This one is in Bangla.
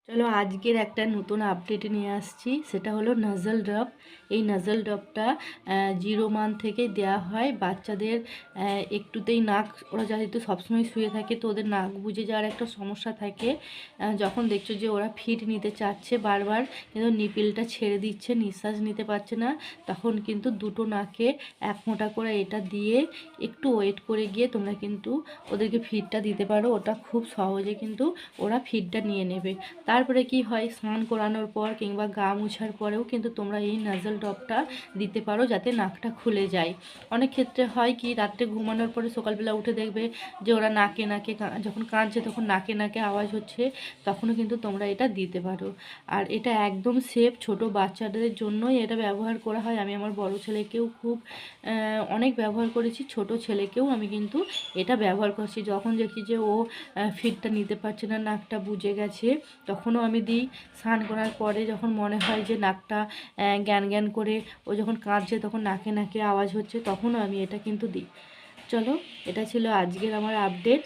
চলো আজকের একটা নতুন আপডেট নিয়ে আসছি, সেটা হলো নাজাল ড্রপ। এই নাজাল ড্রপটা 0 মান্থ থেকে দেওয়া হয় বাচ্চাদের। একটুতেই নাক, ওরা যেহেতু সবসময় শুয়ে থাকে তো ওদের নাক বুজে যাওয়ার একটা সমস্যা থাকে। যখন দেখছো যে ওরা ফিট নিতে চাচ্ছে বারবার কিন্তু নিপিলটা ছেড়ে দিচ্ছে, নিঃশ্বাস নিতে পারছে না, তখন কিন্তু দুটো নাকে 1 ফোঁটা করে এটা দিয়ে একটু ওয়েট করে গিয়ে তোমরা কিন্তু ওদেরকে ফিডটা দিতে পারো। ওটা খুব সহজে কিন্তু ওরা ফিডটা নিয়ে নেবে। তারপরে কি হয়, স্নান করানোর পর কিংবা গা মুছার পরেও কিন্তু তোমরা এই নাজাল ড্রপটা দিতে পারো যাতে নাকটা খুলে যায়। অনেক ক্ষেত্রে হয় কি, রাত্রে ঘুমানোর পরে সকালবেলা উঠে দেখবে যে ওরা নাকে নাকে যখন কাঁদছে তখন নাকে নাকে আওয়াজ হচ্ছে, তখনও কিন্তু তোমরা এটা দিতে পারো। আর এটা একদম সেফ, ছোট বাচ্চাদের জন্যই এটা ব্যবহার করা হয়। আমি আমার বড় ছেলেকেও খুব অনেক ব্যবহার করেছি, ছোট ছেলেকেও আমি কিন্তু এটা ব্যবহার করছি। যখন দেখি যে ও ফিডটা নিতে পারছে না, নাকটা বুজে গেছে, তখনও আমি দিই। স্নান করার পরে যখন মনে হয় যে নাকটা জ্ঞান জ্ঞান করে ও যখন কাঁদছে, তখন নাকে নাকে আওয়াজ হচ্ছে, তখনও আমি এটা কিন্তু দিই। চলো, এটা ছিল আজকের আমার আপডেট।